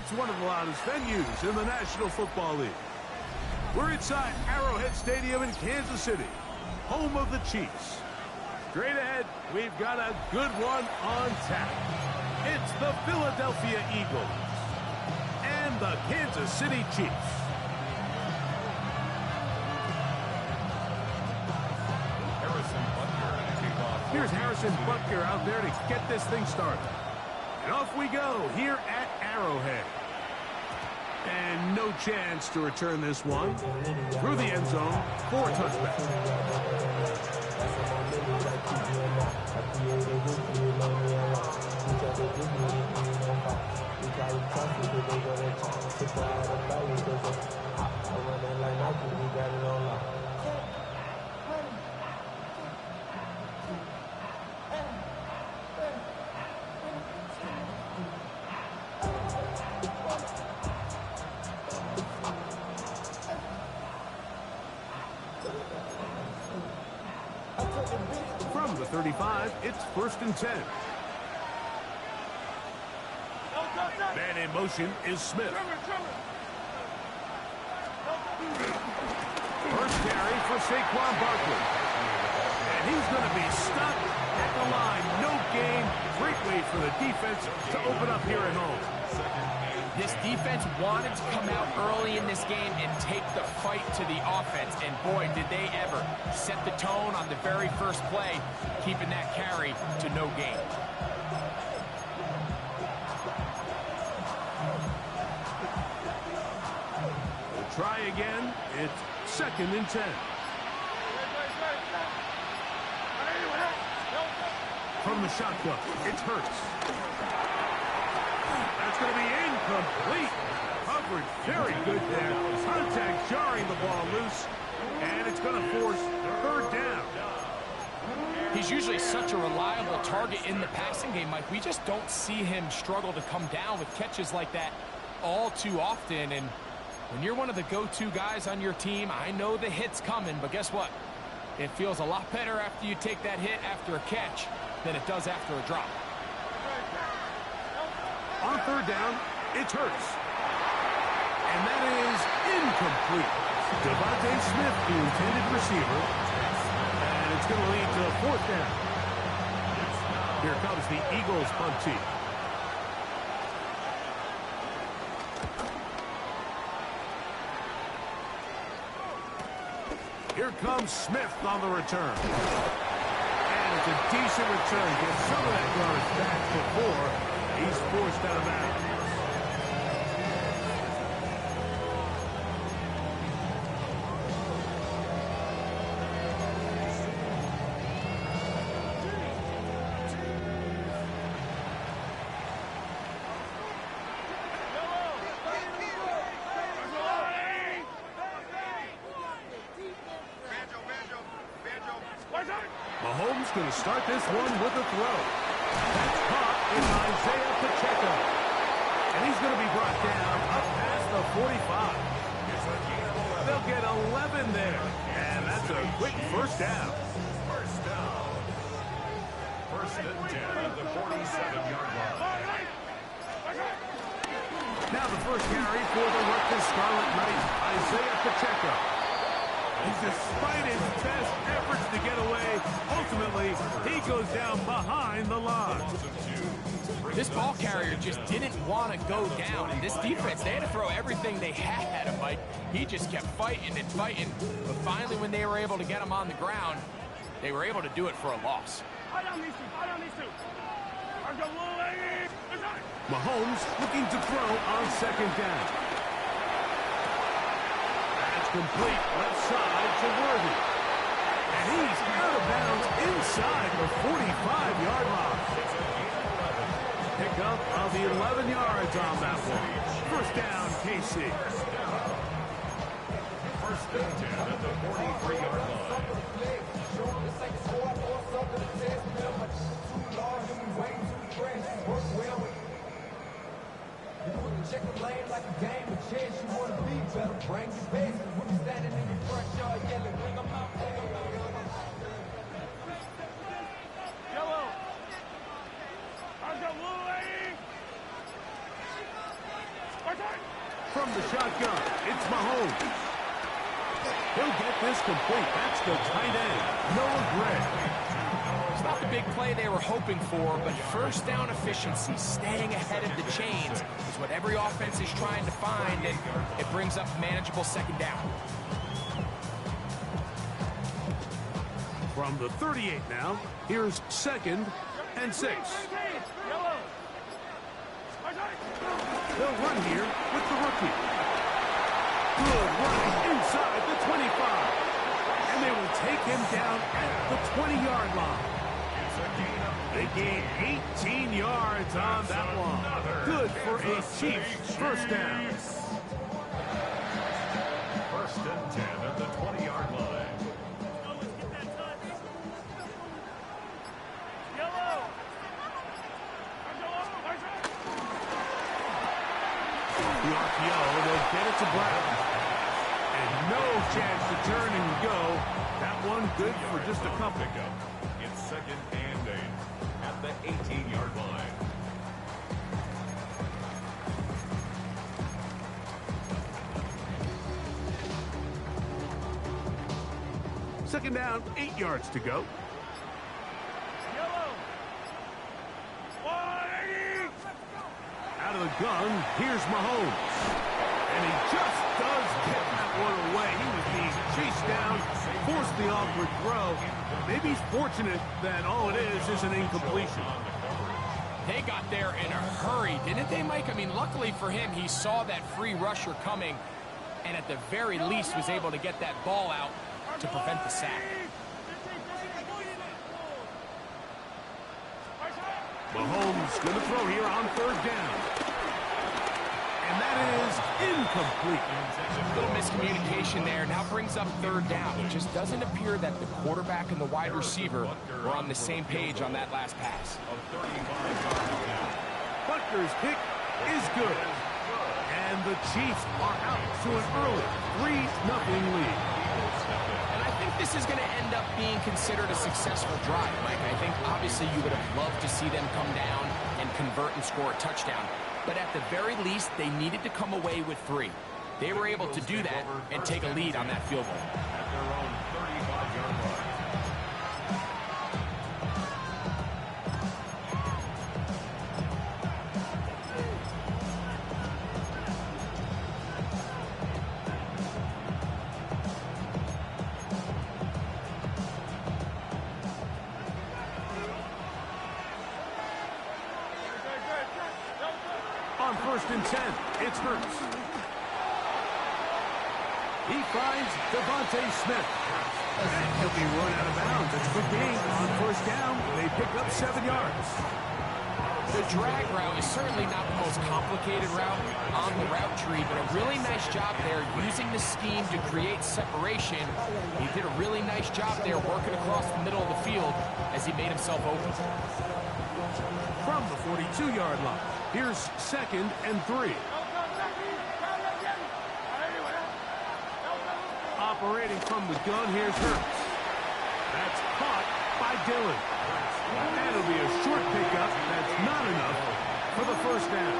It's one of the loudest venues in the National Football League. We're inside Arrowhead Stadium in Kansas City, home of the Chiefs. Straight ahead, we've got a good one on tap. It's the Philadelphia Eagles and the Kansas City Chiefs. Here's Harrison Butker out there to get this thing started. And off we go here at Arrowhead. And no chance to return this one. Through the end zone for a touchback. From the 35, it's 1st and 10. Man in motion is Smith. First carry for Saquon Barkley. And he's going to be stuck at the line. No gain. Great way for the defense to open up here at home. This defense wanted to come out early in this game and take the fight to the offense. And boy, did they ever set the tone on the very first play, keeping that carry to no gain. We'll try again. It's 2nd and 10. From the shotgun, it's Hurts. That's going to be incomplete. Coverage very good there. Contact jarring the ball loose. And it's going to force 3rd down. He's usually such a reliable target in the passing game, Mike. We just don't see him struggle to come down with catches like that all too often. And when you're one of the go-to guys on your team, I know the hit's coming, but guess what? It feels a lot better after you take that hit after a catch than it does after a drop. On 3rd down, it's Hurts. And that is incomplete. Devontae Smith, the intended receiver. And it's going to lead to 4th down. Here comes the Eagles punt team. Here comes Smith on the return. And it's a decent return. Get some of that yardage back before he's forced out of bounds. Mahomes going to start this one with a throw. That's caught in Isaiah Pacheco. And he's going to be brought down up past the 45. They'll get 11 there. And that's a quick 1st down. 1st and 10 at the 47-yard line. Now the first carry for the Rutgers Scarlet Knights, Isaiah Pacheco. And despite his best efforts to get away, ultimately, he goes down behind the line. This ball carrier just didn't want to go down. And this defense, they had to throw everything they had at him, Mike. He just kept fighting and fighting. But finally, when they were able to get him on the ground, they were able to do it for a loss. Mahomes looking to throw on 2nd down. Complete left side to Worthy. And he's out of bounds inside the 45-yard line. Pick up of the 11 yards on that one. 1st down, KC. 1st and 10 at the 43-yard line. Check the lane like a game of chance. You want to be better, bring your best. When you standing in your front yard yelling, bring them out. Yellow. I got blue lane. From the shotgun, it's Mahomes. He'll get this complete. That's the tight end, Noah Gray. It's not the big play they were hoping for, but first down efficiency, staying ahead of the chains, is what every offense is trying to find, and it brings up manageable second down. From the 38 now, here's 2nd and 6. They'll run here with the rookie. Good running inside the 25. And they will take him down at the 20-yard line. They gain 18 yards on that one. Good for a Chiefs first down. 1st and 10 at the 20-yard line. The RPO, they'll get it to Brown. And no chance to turn and go. That one good for just a couple. It's 2nd and 8 at the 18-yard line. Second down, 8 yards to go. Out of the gun, here's Mahomes. And he just does get that one away. He was being chased down, forced the awkward throw. Maybe he's fortunate that all it is an incompletion. They got there in a hurry, didn't they, Mike? I mean, luckily for him, he saw that free rusher coming, and at the very least was able to get that ball out to prevent the sack. Mahomes going to throw here on 3rd down. And that is incomplete. A little miscommunication there. Now brings up 3rd down. It just doesn't appear that the quarterback and the wide receiver were on the same page on that last pass. Butker's kick is good. And the Chiefs are out to an early 3-0 lead. And I think this is going to end up being considered a successful drive, Mike. I think obviously you would have loved to see them come down and convert and score a touchdown. But at the very least, they needed to come away with 3. They were able to do that and take a lead on that field goal. At their own 35-yard line. On 1st and 10, it's Hurts. He finds Devontae Smith. And he'll be run out of bounds. It's a good game. On 1st down, they pick up 7 yards. The drag route is certainly not the most complicated route on the route tree, but a really nice job there using the scheme to create separation. He did a really nice job there working across the middle of the field as he made himself open. From the 42-yard line, here's 2nd and 3. Operating from the gun, here's Hurts. That's caught by Dillon. And it'll be a short pickup. That's not enough for the 1st down.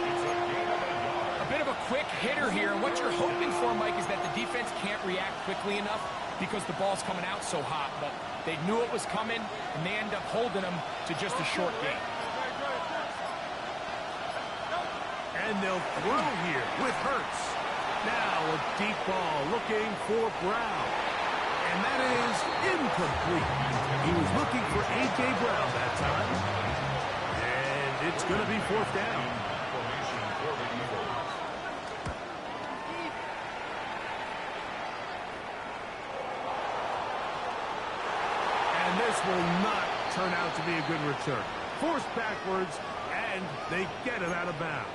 A bit of a quick hitter here. What you're hoping for, Mike, is that the defense can't react quickly enough because the ball's coming out so hot. But they knew it was coming, and they end up holding them to just a short game. And they'll throw here with Hurts. Now a deep ball looking for Brown. And that is incomplete. He was looking for A.J. Brown that time. And it's going to be 4th down. Formation for the Eagles. And this will not turn out to be a good return. Forced backwards, and they get it out of bounds.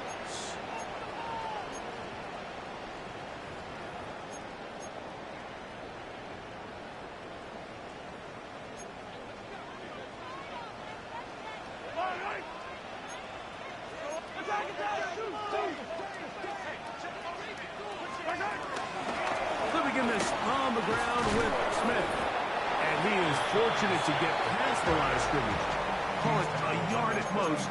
Flipping this on the ground with Smith. And he is fortunate to get past the line of scrimmage. Call it a yard at most.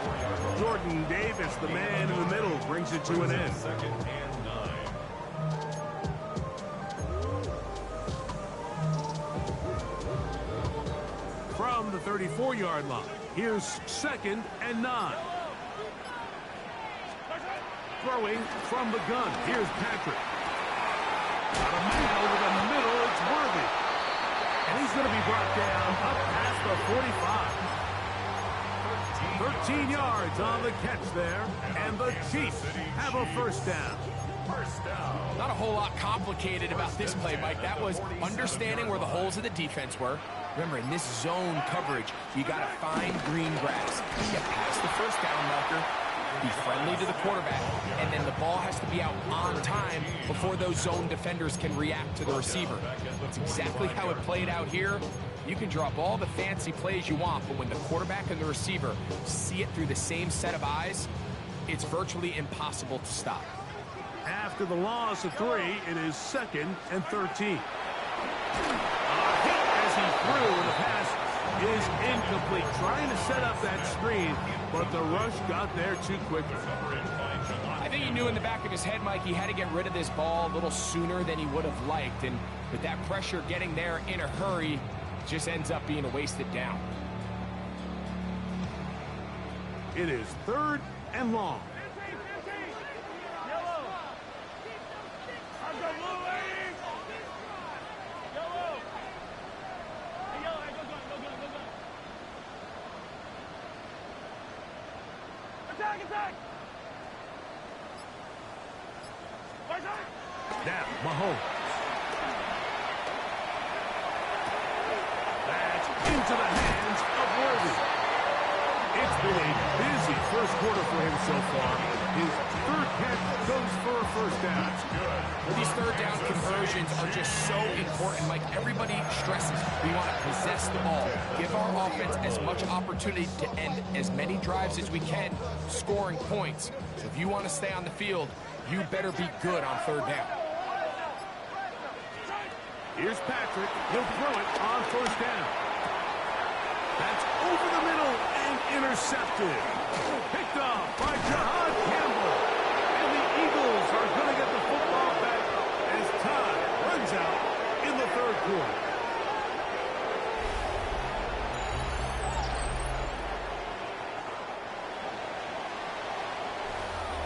Jordan Davis, the man in the middle, brings it to an end. 2nd and 9. the 34-yard line. Here's 2nd and 9. Throwing from the gun. Here's Patrick. Got a man over the middle. It's Worthy. And he's going to be brought down up past the 45. 13 yards on the catch there. And the Chiefs have a first down. Not a whole lot complicated about this play, Mike. That was understanding where the holes of the defense were. Remember, in this zone coverage, you got to find green grass. Get past the first down marker, be friendly to the quarterback, and then the ball has to be out on time before those zone defenders can react to the receiver. That's exactly how it played out here. You can drop all the fancy plays you want, but when the quarterback and the receiver see it through the same set of eyes, it's virtually impossible to stop. After the loss of 3, it is 2nd and 13. As he threw, the pass is incomplete. Trying to set up that screen, but the rush got there too quickly. I think he knew in the back of his head, Mike, he had to get rid of this ball a little sooner than he would have liked. And with that pressure getting there in a hurry, it just ends up being a wasted down. It is 3rd and long. Now, Mahomes. That's into the hands of Worthy. It's been a busy first quarter for him so far. His 3rd catch goes for a first down. Well, these third down conversions are just so important, Mike. Everybody stresses we want to possess the ball. Give our offense as much opportunity to end as many drives as we can, scoring points. So if you want to stay on the field, you better be good on 3rd down. Here's Patrick. He'll throw it on 1st down. That's over the middle and intercepted. Picked off by Jahad Campbell. And the Eagles are going to get the football back as time runs out in the 3rd quarter.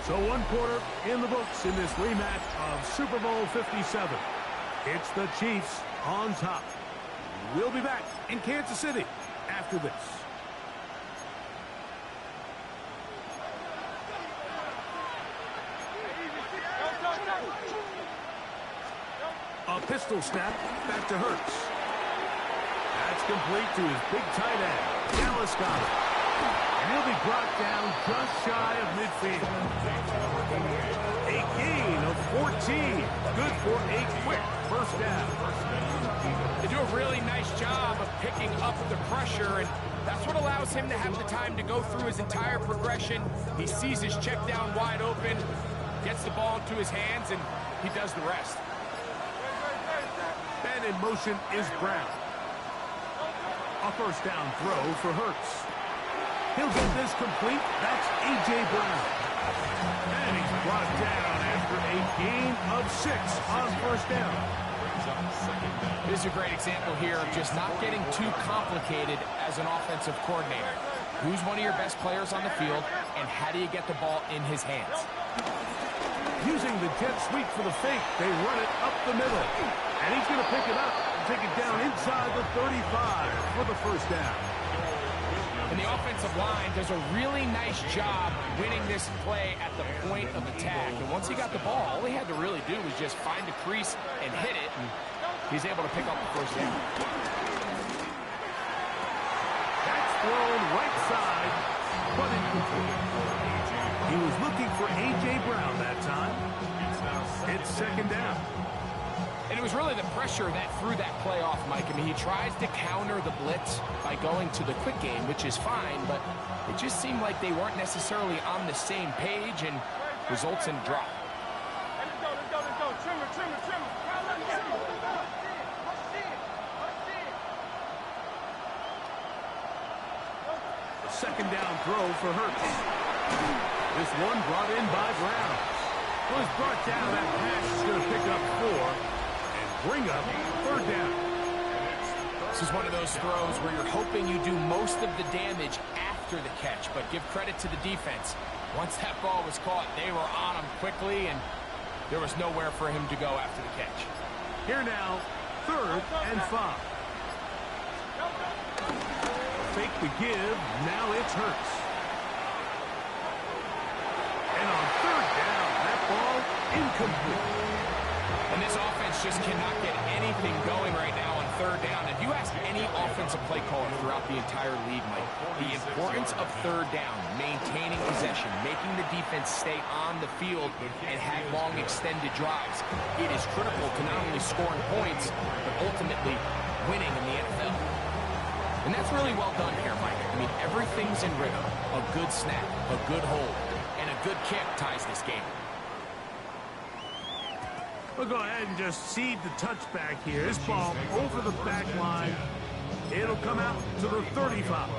So 1 quarter in the books in this rematch of Super Bowl 57. It's the Chiefs on top. We'll be back in Kansas City after this. A pistol snap back to Hurts. That's complete to his big tight end. Dallas got it. And he'll be brought down just shy of midfield. A gain of 14. Good for a quick first down. They do a really nice job of picking up the pressure, and that's what allows him to have the time to go through his entire progression. He sees his check down wide open, gets the ball into his hands, and he does the rest. And in motion is Brown. A first down throw for Hurts. He'll get this complete. That's A.J. Brown. And he's brought down after a gain of 6 on first down. This is a great example here of just not getting too complicated as an offensive coordinator. Who's one of your best players on the field, and how do you get the ball in his hands? Using the jet sweep for the fake, they run it up the middle. And he's going to pick it up and take it down inside the 35 for the first down. And the offensive line does a really nice job winning this play at the point of attack. And once he got the ball, all he had to really do was just find a crease and hit it. And he's able to pick up the first down. That's thrown right side, but incomplete. He was looking for A.J. Brown that time. It's 2nd down. And it was really the pressure that threw that play off, Mike. I mean, he tries to counter the blitz by going to the quick game, which is fine, but it just seemed like they weren't necessarily on the same page and results in a drop. Let's go. Trim her. A 2nd down throw for Hurts. This one brought in by Brown. Was brought down. That pass is going to pick up 4. Bring up 3rd down. This is one of those throws where you're hoping you do most of the damage after the catch, but give credit to the defense. Once that ball was caught, they were on him quickly, and there was nowhere for him to go after the catch. Here now, 3rd and 5. Fake the give, now it's Hurts. And on 3rd down, that ball incomplete. And this offense just cannot get anything going right now on 3rd down. If you ask any offensive play caller throughout the entire league, Mike, the importance of 3rd down, maintaining possession, making the defense stay on the field and have long extended drives, it is critical to not only scoring points, but ultimately winning in the NFL. And that's really well done here, Mike. I mean, everything's in rhythm. A good snap, a good hold, and a good kick ties this game. We'll go ahead and just seed the touchback here. This ball over the back line. It'll come out to the 35.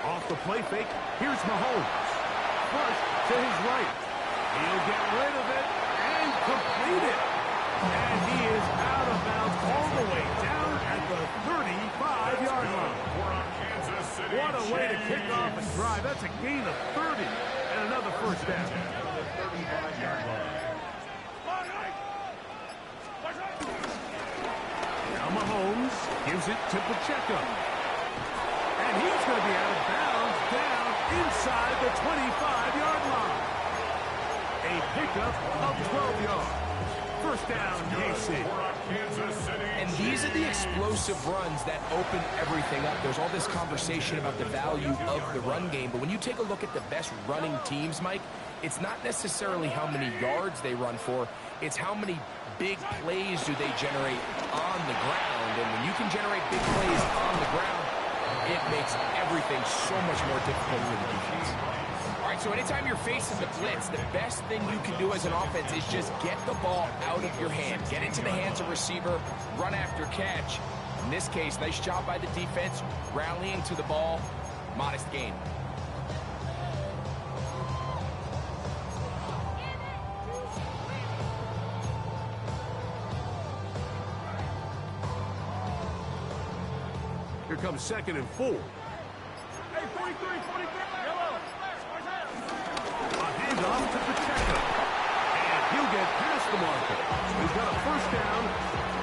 Off the play fake, here's Mahomes. Flush to his right. He'll get rid of it and complete it. And he is out of bounds all the way down at the 35-yard line. What a way to kick off a drive. That's a gain of 30 and another first down. Now Mahomes gives it to Pacheco. And he's going to be out of bounds down inside the 25-yard line. A pickup of 12 yards. First down, KC. And these are the explosive runs that open everything up. There's all this conversation about the value of the run game, but when you take a look at the best running teams, Mike, it's not necessarily how many yards they run for, it's how many big plays do they generate on the ground. And when you can generate big plays on the ground, it makes everything so much more difficult for the defense. All right, so anytime you're facing the blitz, the best thing you can do as an offense is just get the ball out of your hand. Get into the hands of receiver, run after catch. In this case, nice job by the defense, rallying to the ball, modest gain. Here comes 2nd and 4. Hey, 43, 43. Yellow. A handoff to Pacheco. And he'll get past the marker. He's got a first down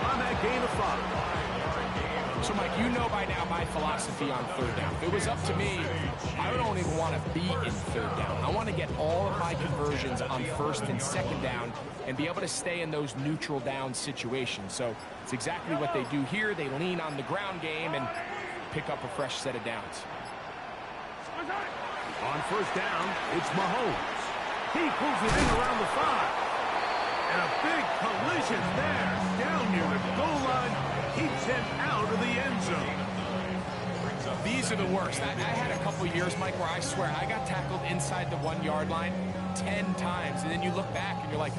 on that gain of 5. So, Mike, you know by now my philosophy on 3rd down. If it was up to me, I don't even want to be in 3rd down. I want to get all of my conversions on 1st and 2nd down and be able to stay in those neutral down situations. So it's exactly what they do here. They lean on the ground game and pick up a fresh set of downs. On first down, it's Mahomes. He pulls it in around the 5. And a big collision there down near the goal line keeps him out of the end zone. These are the worst. I had a couple years, Mike, where I swear I got tackled inside the 1-yard line 10 times. And then you look back and you're like,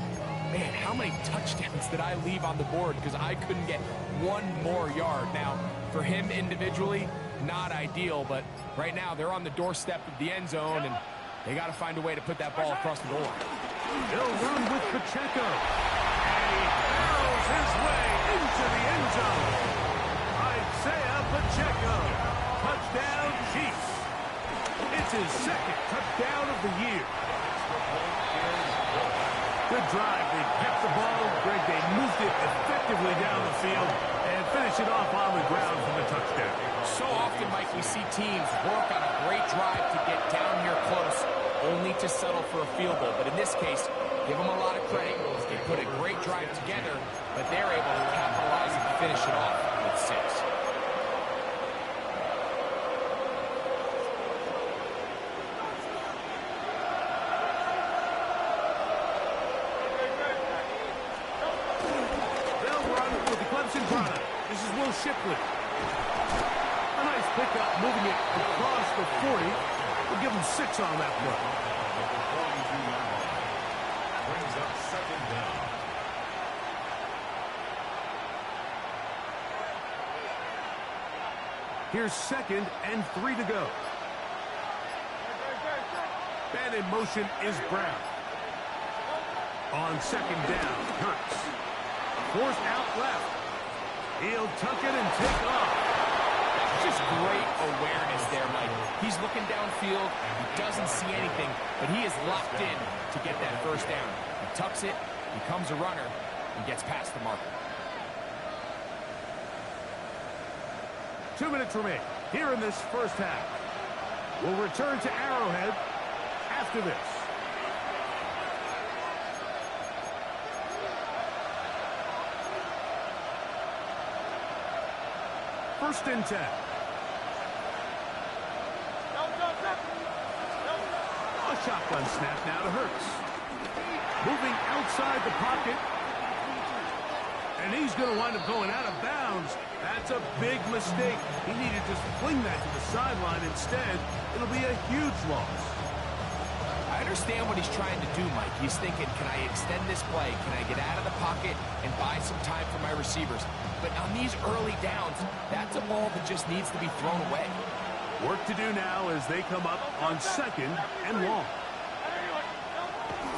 man, how many touchdowns did I leave on the board because I couldn't get one more yard? Now, for him individually, not ideal, but right now they're on the doorstep of the end zone, and they got to find a way to put that ball across the goal line. They'll run with Pacheco. And he barrels his way into the end zone. Isaiah Pacheco. Touchdown, Chiefs. It's his 2nd touchdown of the year. Good drive. They kept the ball. Greg, they moved it effectively down the field and finished it off on the ground for the touchdown. So often, Mike, we see teams work on a great drive to get down here close, only to settle for a field goal. But in this case, give them a lot of credit. They put a great drive together, but they're able to capitalize and finish it off with 6. Shipley. A nice pickup, moving it across the 40. We'll give him 6 on that play. Brings up 2nd down. Here's 2nd and 3 to go. Man in motion is Brown. On 2nd down, Hurts. Forced out left. He'll tuck it and take off. Just great awareness there, Mike. He's looking downfield. He doesn't see anything, but he is locked in to get that first down. He tucks it, becomes a runner, and gets past the marker. 2 minutes remain here in this first half. We'll return to Arrowhead after this. First and 10. A shotgun snap now to Hurts. Moving outside the pocket. And he's going to wind up going out of bounds. That's a big mistake. He needed to fling that to the sideline instead. It'll be a huge loss. I understand what he's trying to do, Mike. He's thinking, can I extend this play? Can I get out of the pocket and buy some time for my receivers? But on these early downs, that's a ball that just needs to be thrown away. Work to do now as they come up on 2nd and long.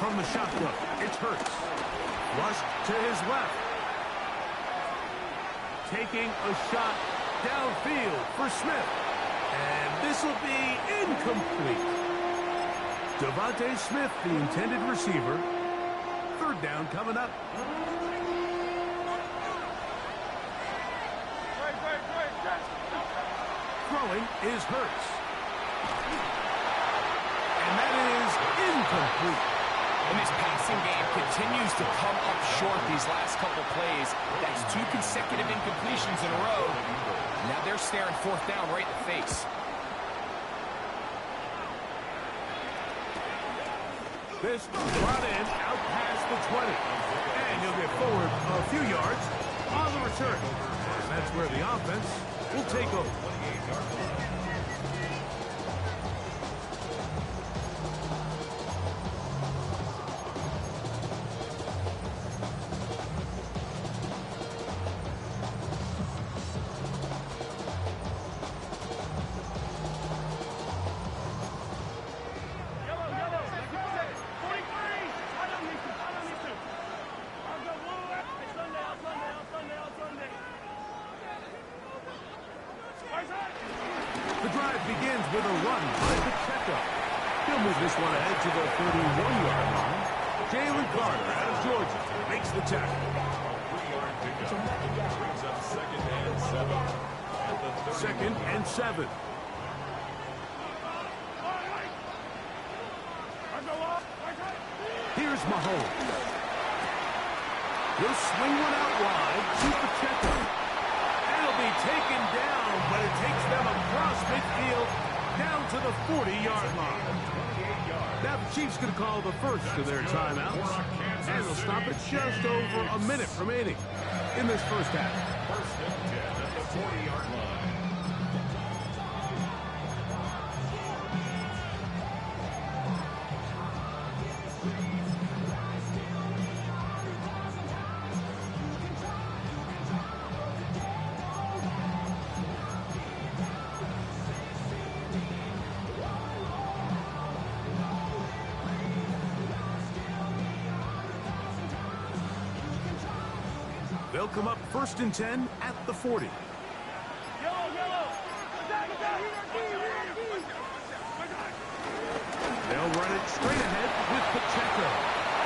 From the shotgun, it's Hurts. Rushed to his left. Taking a shot downfield for Smith. And this will be incomplete. Devontae Smith, the intended receiver. 3rd down coming up. Throwing is Hurts. And that is incomplete. And this passing game continues to come up short these last couple plays. That's 2 consecutive incompletions in a row. Now they're staring 4th down right in the face. This brought in out past the 20. And he'll get forward a few yards on the return. And that's where the offense will take over. The drive begins with a run by Pacheco. He'll move this one ahead to the 31-yard line. Jalen Carter out of Georgia makes the tackle. 3-yard pickup. Brings up 2nd and 7. At the 2nd and 7. Here's Mahomes. He'll swing one out wide to Pacheco. It'll be taken down, but it takes them across midfield down to the 40-yard line. Now the Chiefs going to call the first of their timeouts, and they'll stop at just over a minute remaining in this first half. 1st and 10 at the 40-yard line. They'll come up 1st and 10 at the 40. They'll run it straight ahead with Pacheco.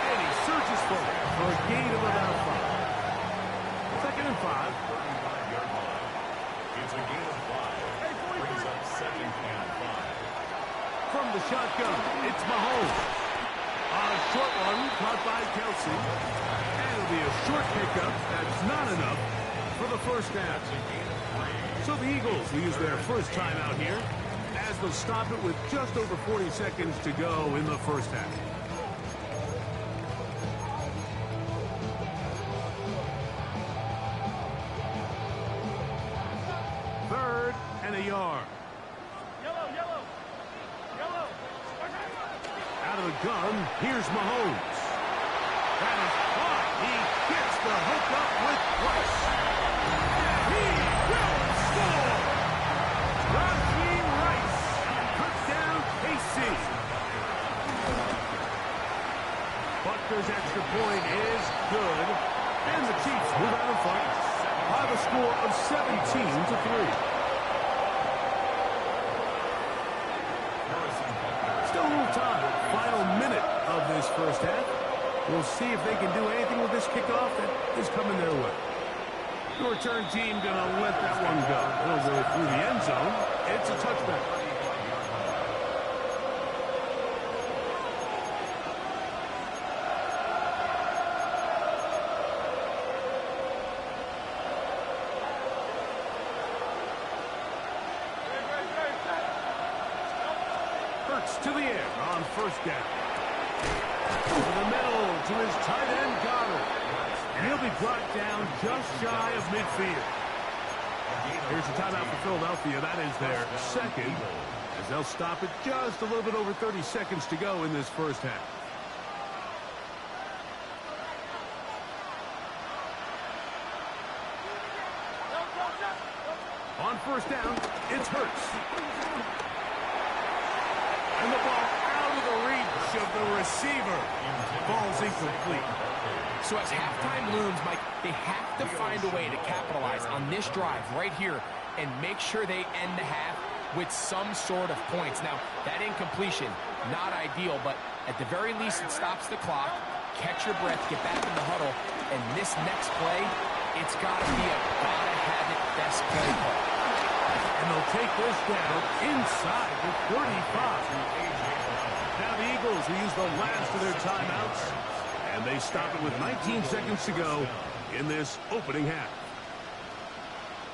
And he surges forward for a gain of about 5. 2nd and 5. 35-yard line. It's a gain of 5. Brings up 2nd and 5. From the shotgun, it's Mahomes. On a short one caught by Kelsey. And it'll be a short pickup. That's not enough for the first down. So the Eagles will use their first timeout here as they'll stop it with just over 40 seconds to go in the first half. Third and a yard. Out of the gun, here's Mahomes. That is caught. He gets the hook up with Price. And he will score. Panthers' extra point is good. And the Chiefs move out in front by the score of 17-3. Still a little time. Final minute of this first half. We'll see if they can do anything with this kickoff that is coming their way. The return team going to let that one go. It'll go through the end zone. It's a touchback. To the air on first down. To the middle to his tight end, Goddard. And he'll be brought down just shy of midfield. Here's a timeout for Philadelphia. That is their second, as they'll stop it just a little bit over 30 seconds to go in this first half. On first down, it's Hurts. And the ball out of the reach of the receiver. Ball's incomplete. So as halftime looms, Mike, they have to find a way to capitalize on this drive right here and make sure they end the half with some sort of points. Now, that incompletion, not ideal, but at the very least it stops the clock. Catch your breath, get back in the huddle, and this next play, it's got to be a gotta-have-it best play call. And they'll take this down inside the 35. Now the Eagles will use the last of their timeouts. And they stop it with 19 seconds to go in this opening half.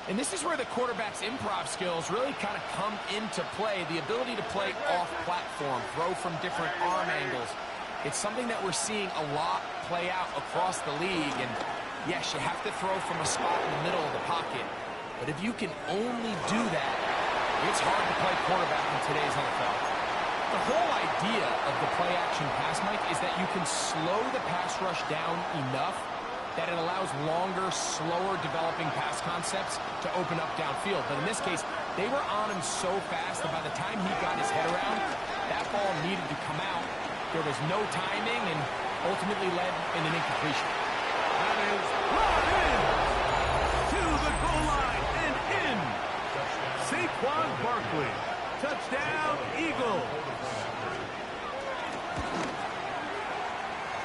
And this is where the quarterback's improv skills really kind of come into play. The ability to play off-platform, throw from different arm angles. It's something that we're seeing a lot play out across the league. And yes, you have to throw from a spot in the middle of the pocket. But if you can only do that, it's hard to play quarterback in today's NFL. The whole idea of the play-action pass, Mike, is that you can slow the pass rush down enough that it allows longer, slower developing pass concepts to open up downfield. But in this case, they were on him so fast that by the time he got his head around, that ball needed to come out. There was no timing and ultimately led in an incompletion. That is brought in to the goal line and in. Saquon Barkley. Touchdown, Eagles.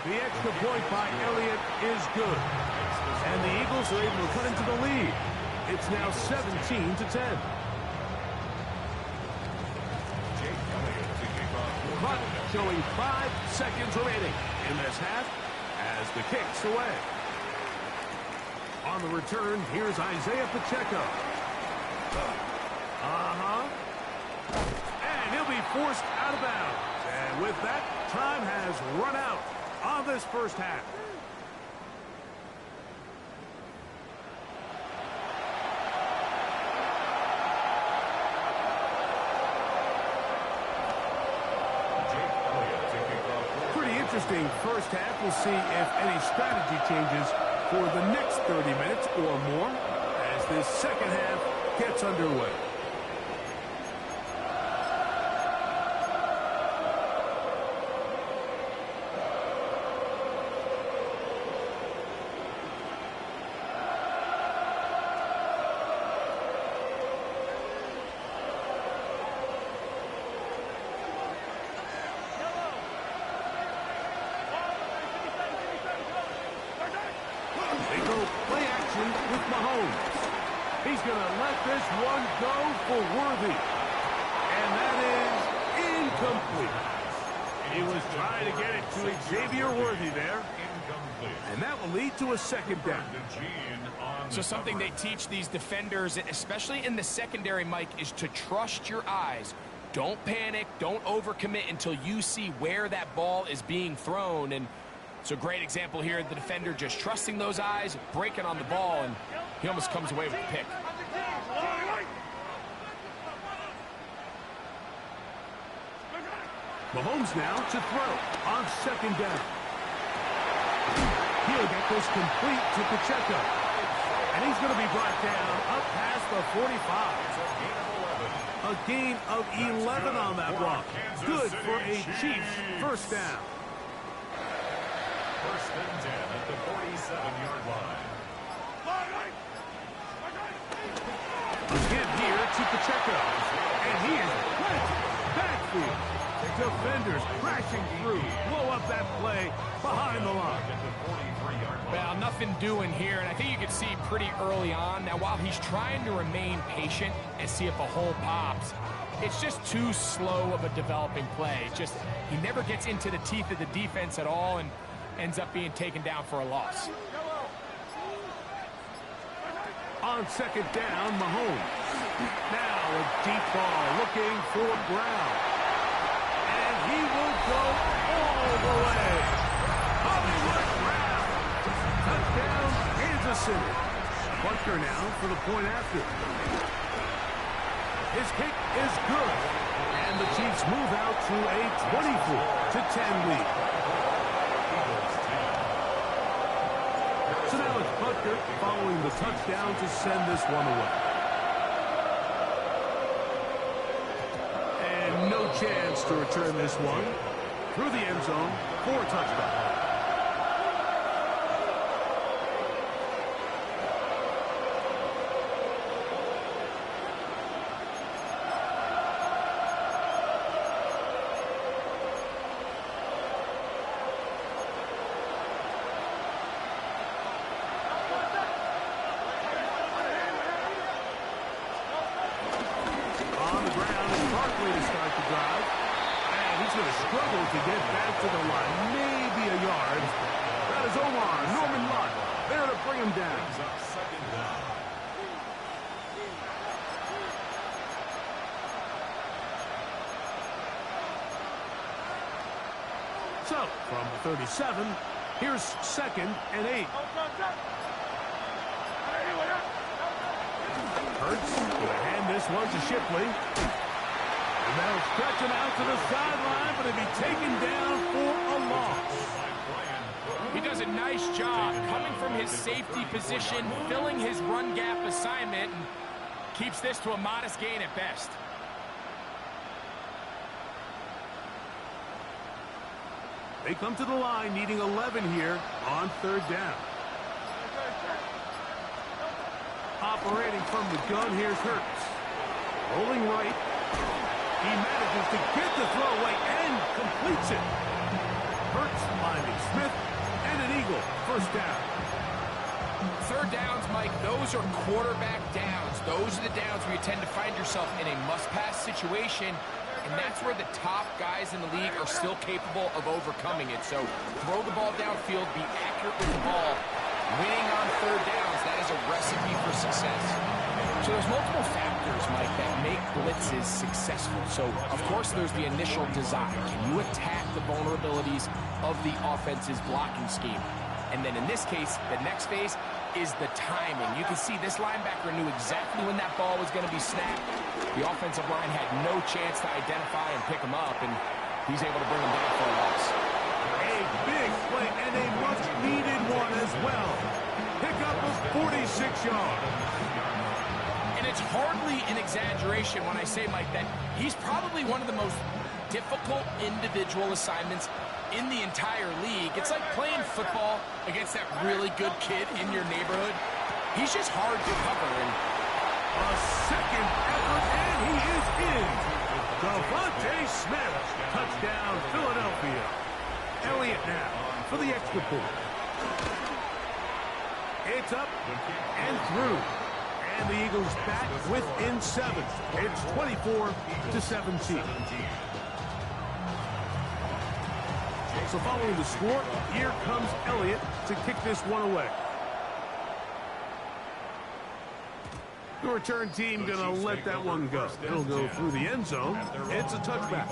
The extra point by Elliott is good. And the Eagles are able to cut into the lead. It's now 17-10. Clock showing 5 seconds remaining in this half as the kick's away. On the return, here's Isaiah Pacheco. And he'll be forced out of bounds. And with that, time has run out on this first half. Pretty interesting first half. We'll see if any strategy changes for the next 30 minutes or more as this second half gets underway. They go play action with Mahomes. He's going to let this one go for Worthy. And that is incomplete. He was trying to get it to Xavier Worthy there. And that will lead to a second down. So something they teach these defenders, especially in the secondary, Mike, is to trust your eyes. Don't panic. Don't overcommit until you see where that ball is being thrown. And it's a great example here. The defender just trusting those eyes, breaking on the ball, and he almost comes away with the pick. Mahomes now to throw on second down. He'll get this complete to Pacheco. And he's going to be brought down up past the 45. A gain of 11 on that block. Good for a Chiefs first down. First and 10 at the 47-yard line. Again here to Pacheco. And he is planted backfield. Defenders crashing through. Blow up that play behind the line. Well, nothing doing here, and I think you can see pretty early on. Now, while he's trying to remain patient and see if a hole pops, it's just too slow of a developing play. He never gets into the teeth of the defense at all and ends up being taken down for a loss. On second down, Mahomes. Now a deep ball looking for Brown. And he will go all the way. Hollywood Brown. Touchdown, Kansas City. Butker now for the point after. His kick is good. And the Chiefs move out to a 24-10 lead. So now it's Butker following the touchdown to send this one away. And no chance to return this one through the end zone for a touchdown. Struggle to get back to the line. Maybe a yard. That is Omar Norman Lott there to bring him down. Second down. So, from the 37, here's second and 8. Hurts going to hand this one to Shipley. And they'll stretch him out to the sideline, but he'll be taken down for a loss. He does a nice job coming from his safety position, filling his run gap assignment, and keeps this to a modest gain at best. They come to the line needing 11 here on third down. Operating from the gun, here's Hurts. Rolling right. He manages to get the throw away and completes it. Hurts finding Smith and an eagle. First down. Third downs, Mike, those are quarterback downs. Those are the downs where you tend to find yourself in a must-pass situation, and that's where the top guys in the league are still capable of overcoming it. So throw the ball downfield, be accurate with the ball. Winning on third downs, that is a recipe for success. So there's multiple factors, Mike, that make blitzes successful. So, of course, there's the initial design. Can you attack the vulnerabilities of the offense's blocking scheme? And then in this case, the next phase is the timing. You can see this linebacker knew exactly when that ball was going to be snapped. The offensive line had no chance to identify and pick him up, and he's able to bring him down for a loss. A big play and a much-needed one as well. Pick up of 46 yards. And it's hardly an exaggeration when I say, Mike, that he's probably one of the most difficult individual assignments in the entire league. It's like playing football against that really good kid in your neighborhood. He's just hard to cover. And a second effort, and he is in. Devontae Smith, touchdown, Philadelphia. Elliott now for the extra point. It's up and through. And the Eagles back within 7. It's 24-17. So following the score, here comes Elliott to kick this one away. The return team going to let that one go. It'll go through the end zone. It's a touchback.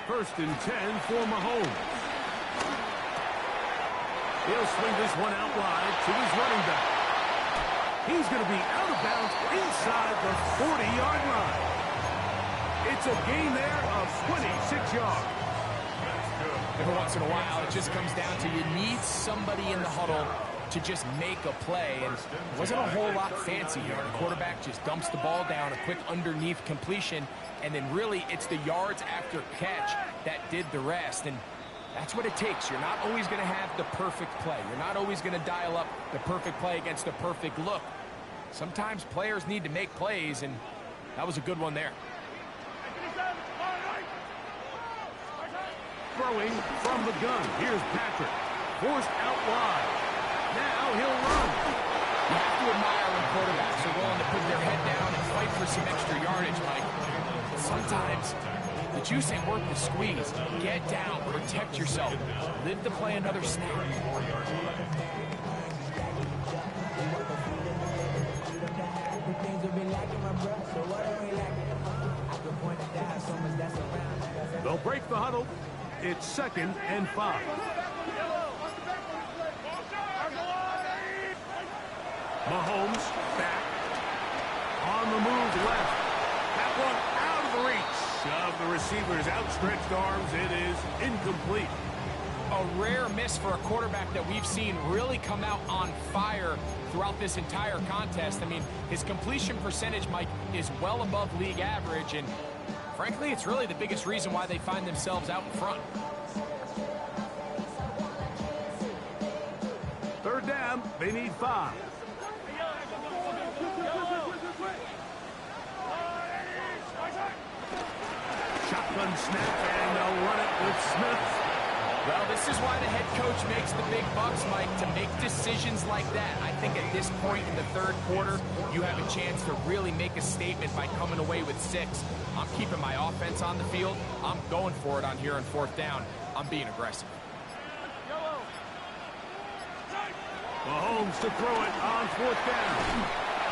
First and 10 for Mahomes. He'll swing this one out wide to his running back. He's going to be out of bounds inside the 40-yard line. It's a gain there of 26 yards. Every once in a while, it just comes down to you need somebody in the huddle to just make a play, and it wasn't a whole lot fancy here. The quarterback just dumps the ball down, a quick underneath completion, and then really it's the yards after catch that did the rest, and that's what it takes. You're not always going to have the perfect play. You're not always going to dial up the perfect play against the perfect look. Sometimes players need to make plays, and that was a good one there. Throwing from the gun. Here's Patrick. Forced out wide. Now he'll run. You have to admire when quarterbacks are willing to put their head down and fight for some extra yardage, Mike. Sometimes the juice ain't worth the squeeze. Get down, protect yourself, live to play another snap. They'll break the huddle. It's 2nd and 5. Mahomes back. On the move left. That one out of the reach of the receiver's outstretched arms. It is incomplete. A rare miss for a quarterback that we've seen really come out on fire throughout this entire contest. I mean, his completion percentage, Mike, is well above league average, and frankly, it's really the biggest reason why they find themselves out in front. 3rd down, they need 5. Shotgun snap, and they'll run it with Smith. Well, this is why the head coach makes the big bucks, Mike, to make decisions like that. I think at this point in the 3rd quarter, you have a chance to really make a statement by coming away with 6. I'm keeping my offense on the field. I'm going for it on here on 4th down. I'm being aggressive. Mahomes to throw it on 4th down.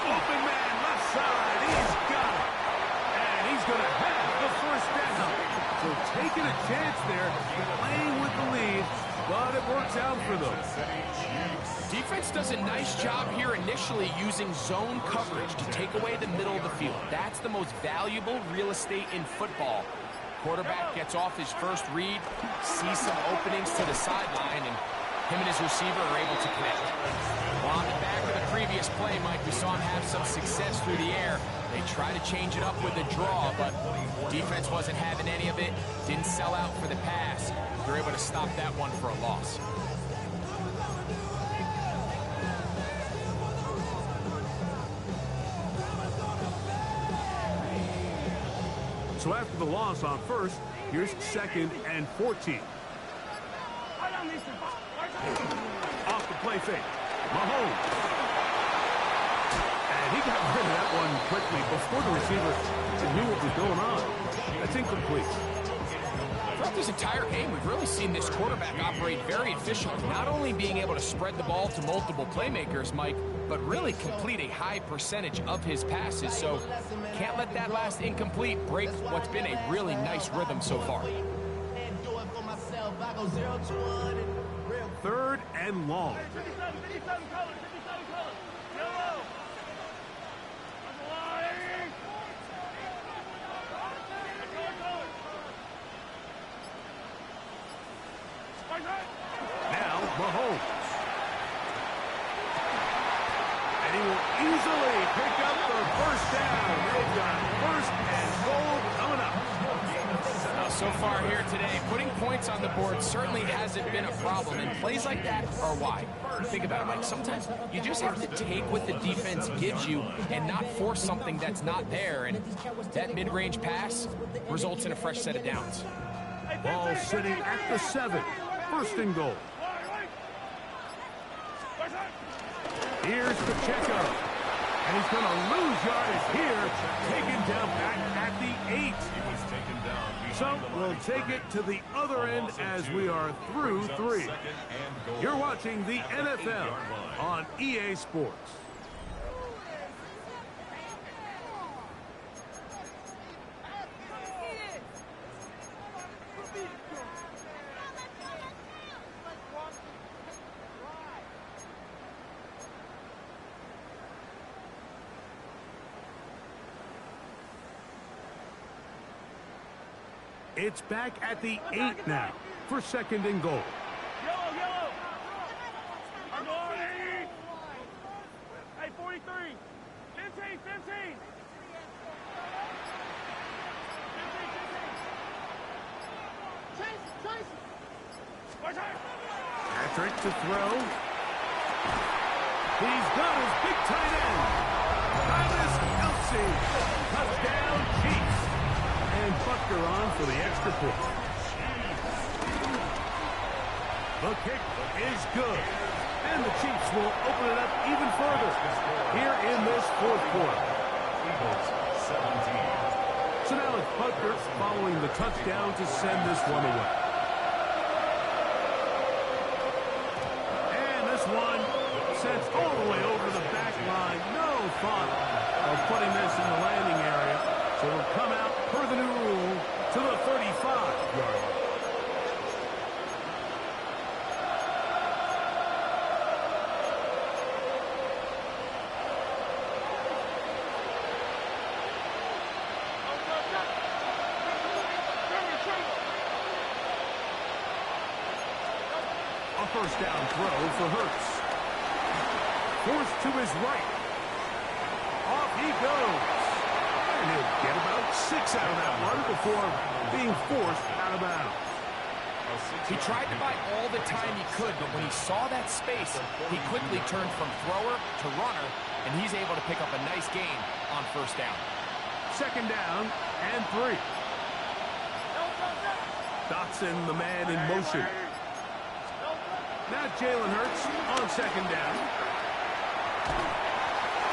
Open man, left side. He's got it. And he's going to have the 1st down. So taking a chance there, playing with the lead, but it works out for them. Defense does a nice job here initially using zone coverage to take away the middle of the field. That's the most valuable real estate in football. Quarterback gets off his first read, sees some openings to the sideline, and him and his receiver are able to connect. Well, on the back of the previous play, Mike, we saw him have some success through the air. They try to change it up with a draw, but defense wasn't having any of it. Didn't sell out for the pass. They're able to stop that one for a loss. So after the loss on 1st, here's 2nd and 14. Off the play fake. Mahomes. And he got rid of that one quickly before the receiver knew what was going on. That's incomplete. Throughout this entire game, we've really seen this quarterback operate very efficiently, not only being able to spread the ball to multiple playmakers, Mike, but really complete a high percentage of his passes. So can't let that last incomplete break what's been a really nice rhythm so far. 3rd and long. Now Mahomes. And he will easily pick up the 1st down. They've got 1st and goal coming up. So far here today, putting points on the board certainly hasn't been a problem, and plays like that are why. Think about it, Mike. Sometimes you just have to take what the defense gives you and not force something that's not there, and that mid-range pass results in a fresh set of downs. Ball sitting at the 7. 1st and goal. Here's Pacheco. And he's going to lose yardage here. Taken down back at the 8. So we'll take it to the other end as we are through 3. You're watching the NFL on EA Sports. It's back at the 8 now for 2nd and goal. Yellow, yellow. I'm going. Hey, 43. 15, 15. Patrick to throw. He's got his big tight end. Travis Kelce. Touchdown, Chiefs. And Butker on for the extra point. The kick is good. And the Chiefs will open it up even further here in this 4th quarter. Eagles 17. So now it's Butker following the touchdown to send this one away. And this one sends all the way over the back line. No thought of putting this in the landing area. So it'll come out per the new rule to the 35-yard line. A first down throw for Hurts. Forced to his right. Off he goes. And he'll get about 6 out of that one before being forced out of bounds. He tried to buy all the time he could, but when he saw that space, he quickly turned from thrower to runner, and he's able to pick up a nice gain on first down. 2nd down and 3. Dotson, the man in motion. Now Jalen Hurts on 2nd down.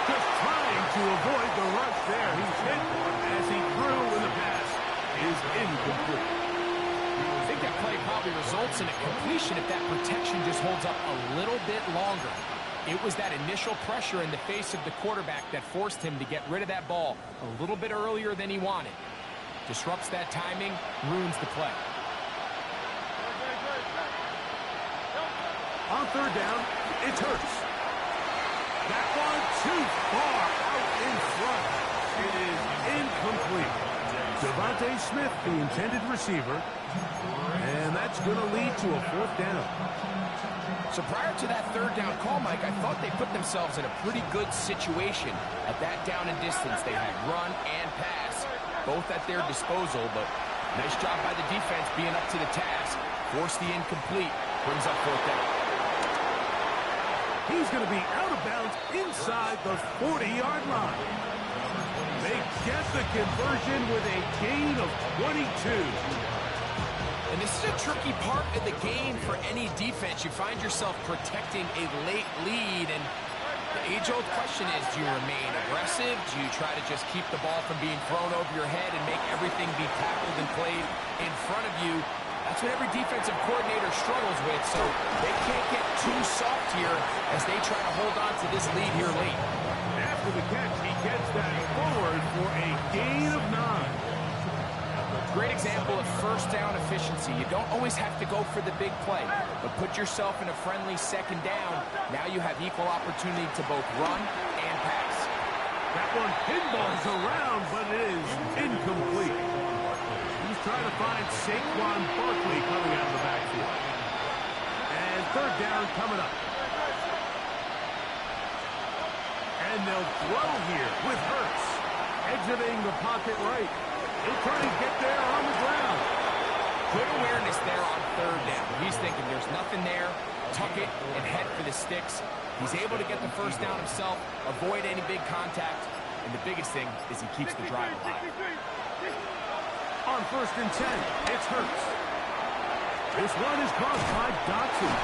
Just trying to avoid the rush there. He's hit as he threw when the pass is incomplete. I think that play probably results in a completion if that protection just holds up a little bit longer. It was that initial pressure in the face of the quarterback that forced him to get rid of that ball a little bit earlier than he wanted. Disrupts that timing, ruins the play. On 3rd down, it's Hurts. That one too far out in front. It is incomplete. Devontae Smith, the intended receiver. And that's going to lead to a 4th down. So prior to that 3rd down call, Mike, I thought they put themselves in a pretty good situation at that down and distance. They had run and pass, both at their disposal, but nice job by the defense being up to the task. Force the incomplete, brings up 4th down. He's going to be out of bounds inside the 40-yard line. They get the conversion with a gain of 22. And this is a tricky part of the game for any defense. You find yourself protecting a late lead, and the age-old question is, do you remain aggressive? Do you try to just keep the ball from being thrown over your head and make everything be tackled and played in front of you? That's what every defensive coordinator struggles with, so they can't get too soft here as they try to hold on to this lead here late. After the catch, he gets that forward for a gain of 9. Great example of first down efficiency. You don't always have to go for the big play, but put yourself in a friendly 2nd down. Now you have equal opportunity to both run and pass. That one pinballs around, but it is incomplete. He's trying to find Saquon Barkley coming out of the backfield. And 3rd down coming up. And they'll throw here with Hurts. Exiting the pocket right. He'll try to get there on the ground. Good awareness there on 3rd down. He's thinking there's nothing there. Tuck it and head for the sticks. He's able to get the first down himself, avoid any big contact, and the biggest thing is he keeps the drive alive. On 1st and 10, it's Hurts. This one is caught by Dotson.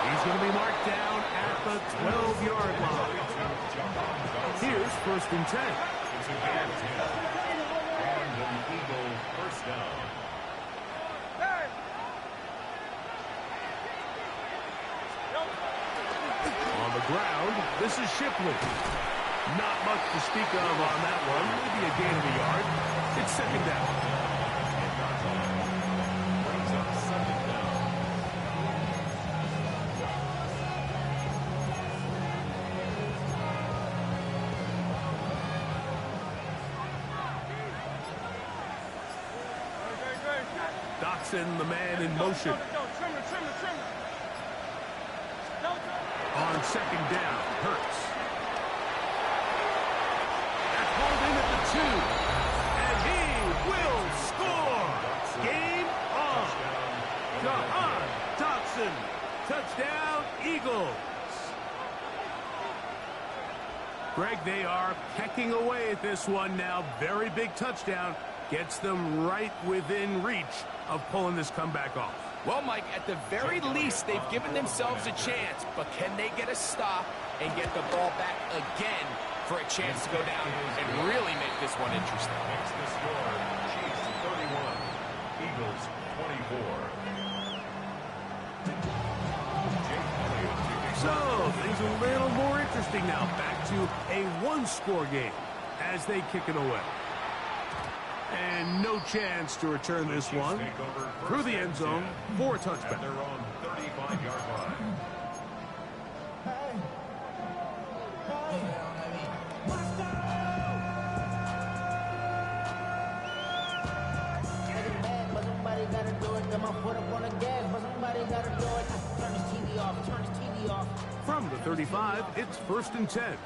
He's going to be marked down at the 12-yard line. Here's 1st and 10. It's a gain of 10. And an Eagle first down. On the ground, this is Shipley. Not much to speak of on that one. Maybe a gain of a yard. It's 2nd down. Brings up 2nd down. Dotson, the man in motion. On second down, Hurts. That's hauled in at the 2. And he will score. Game on. Jahan Dotson. Touchdown, Eagles. Greg, they are pecking away at this one now. Very big touchdown. Gets them right within reach of pulling this comeback off. Well, Mike, at the very least, they've given themselves a chance. But can they get a stop and get the ball back again for a chance to go down and really make this one interesting? Makes the score. Chiefs 31, Eagles 24. So, things are a little more interesting now. Back to a one-score game as they kick it away. And no chance to return this one through the end zone for a touchback. At their own 35-yard line. From the 35, it's 1st and 10.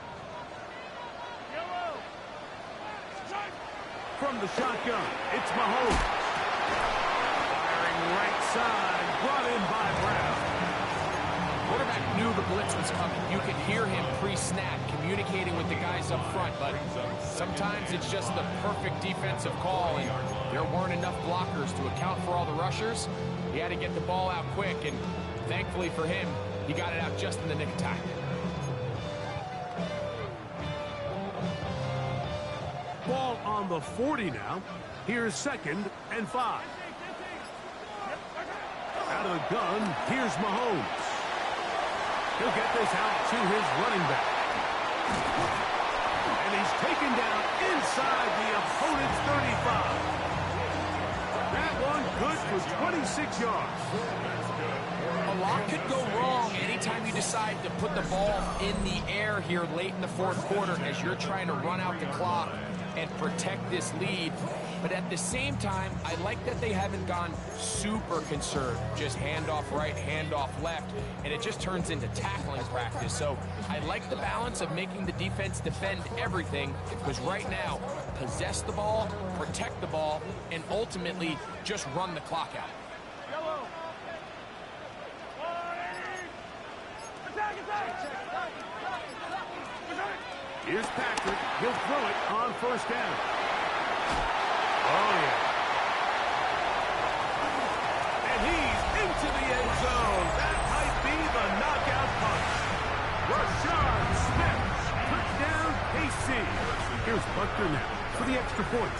From the shotgun, it's Mahomes. Firing right side, brought in by Brown. Quarterback knew the blitz was coming. You could hear him pre-snap communicating with the guys up front, but sometimes it's just the perfect defensive call, and there weren't enough blockers to account for all the rushers. He had to get the ball out quick, and thankfully for him, he got it out just in the nick of time. Ball on the 40 now. Here's 2nd and 5. Out of the gun, here's Mahomes. He'll get this out to his running back. And he's taken down inside the opponent's 35. That one good for 26 yards. A lot could go wrong anytime you decide to put the ball in the air here late in the 4th quarter as you're trying to run out the clock and protect this lead. But at the same time, I like that they haven't gone super conserved. Just handoff right, handoff left, and it just turns into tackling practice. So I like the balance of making the defense defend everything, because right now, possess the ball, protect the ball, and ultimately just run the clock out. Here's Patrick. He'll throw it on 1st down. Oh, yeah. And he's into the end zone. That might be the knockout punch. Rashard Smith. Touchdown, KC. Here's Butker now for the extra point.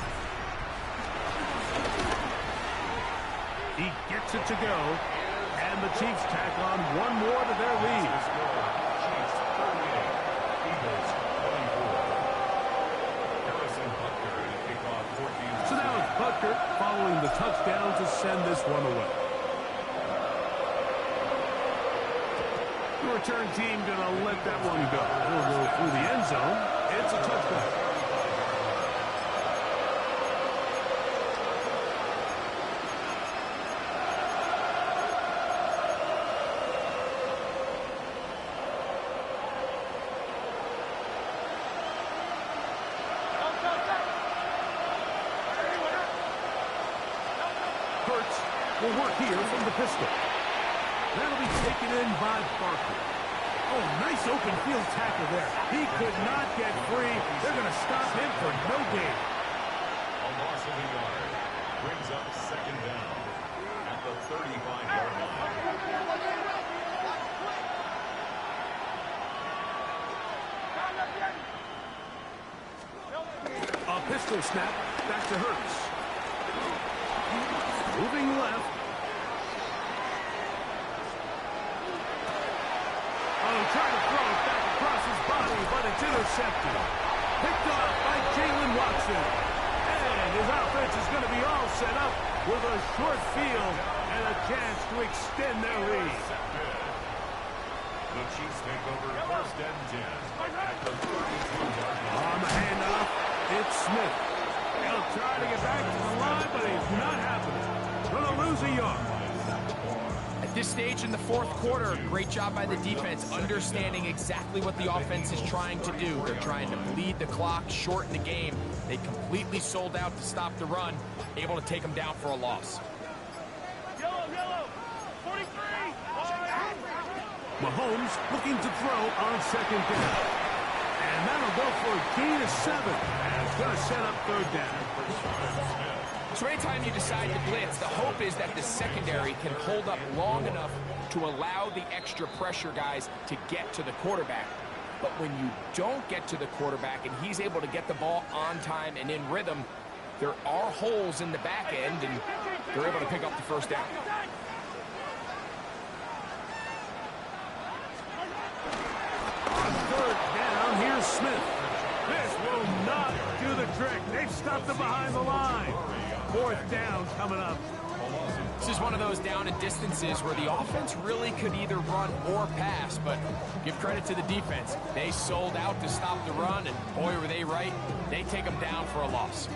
He gets it to go. And the Chiefs tack on one more to their lead. So now it's Butker following the touchdown to send this one away. The return team going to let that one go. He'll go through the end zone. It's a touchdown. Will work here from the pistol. That'll be taken in by Barkley. Oh, nice open field tackle there. He could not get free. They're going to stop him for no gain. A loss of a yard brings up 2nd down at the 35-yard line. A pistol snap back to Hurts. Moving left. Oh, trying to throw it back across his body, but it's intercepted. Picked off by Jalen Watson. And his offense is going to be all set up with a short field and a chance to extend their lead. The Chiefs take over 1st and 10 at the 32-yard line. On the handoff, it's Smith. He'll try to get back to the line, but he's not happening. going to lose a yard. At this stage in the fourth quarter, great job by the defense, understanding exactly what the offense is trying to do. They're trying to bleed the clock, shorten the game. They completely sold out to stop the run, able to take them down for a loss. Yellow, 43. Mahomes looking to throw on second down. And that'll go for a gain of 7. And it's going to set up third down. So anytime you decide to blitz, the hope is that the secondary can hold up long enough to allow the extra pressure guys to get to the quarterback. But when you don't get to the quarterback and he's able to get the ball on time and in rhythm, there are holes in the back end, and they're able to pick up the first down. On third down, here's Smith. This will not do the trick. They've stopped him behind the line. Fourth down coming up. This is one of those down and distances where the offense really could either run or pass, but give credit to the defense. They sold out to stop the run, and boy, were they right. They take them down for a loss.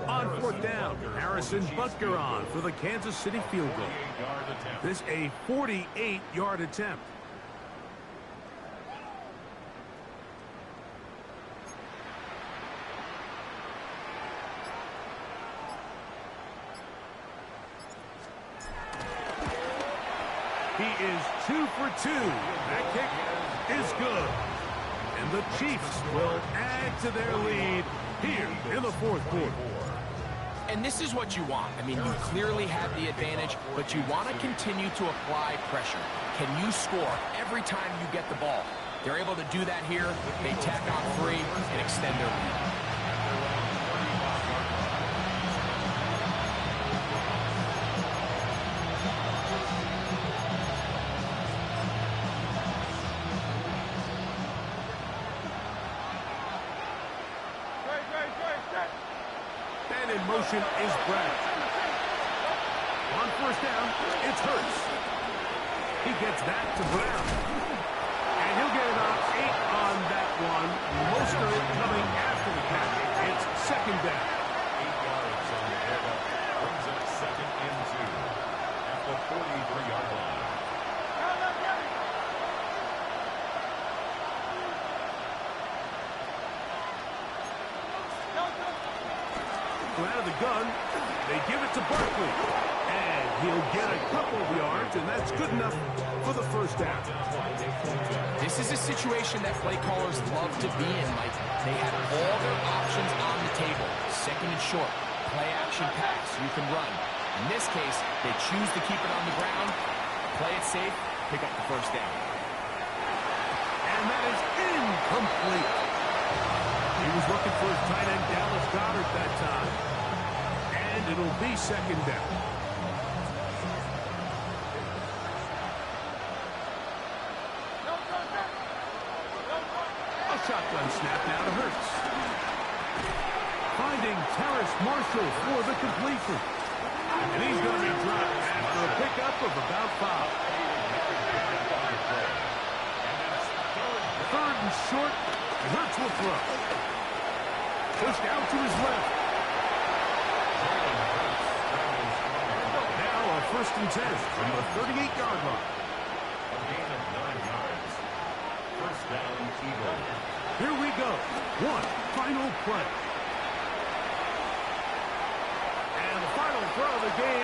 On fourth down, Harrison Butker on for the Kansas City field goal. This a 48-yard attempt. He is 2 for 2. That kick is good. And the Chiefs will add to their lead here in the fourth quarter. And this is what you want. I mean, you clearly have the advantage, but you want to continue to apply pressure. Can you score every time you get the ball? They're able to do that here. They tack on 3 and extend their lead. And in motion is Brown. On first down, it's Hurts. He gets that to Brown. And he'll get about 8 on that one. Most of it coming after the catch. It's second down. 8 yards on the pickup. Brings up second and 2 at the 43-yard line. Out of the gun, they give it to Barkley. And he'll get a couple of yards, and that's good enough for the first down. This is a situation that play callers love to be in, Mike. They have all their options on the table. Second and short, play action pass, you can run. In this case, they choose to keep it on the ground, play it safe, pick up the first down. And that is incomplete. He was looking for his tight end, Dallas Goedert, that time. And it'll be second down. A shotgun snap now to Hurts. Finding Terrace Marshall for the completion. And he's going to be dropped after a pickup of about 5. Third and short. Hurts will throw. Pushed out to his left. Now a first and 10 from the 38-yard line. A gain of 9 yards. First down, Eagles. Here we go. One final play. And the final throw of the game.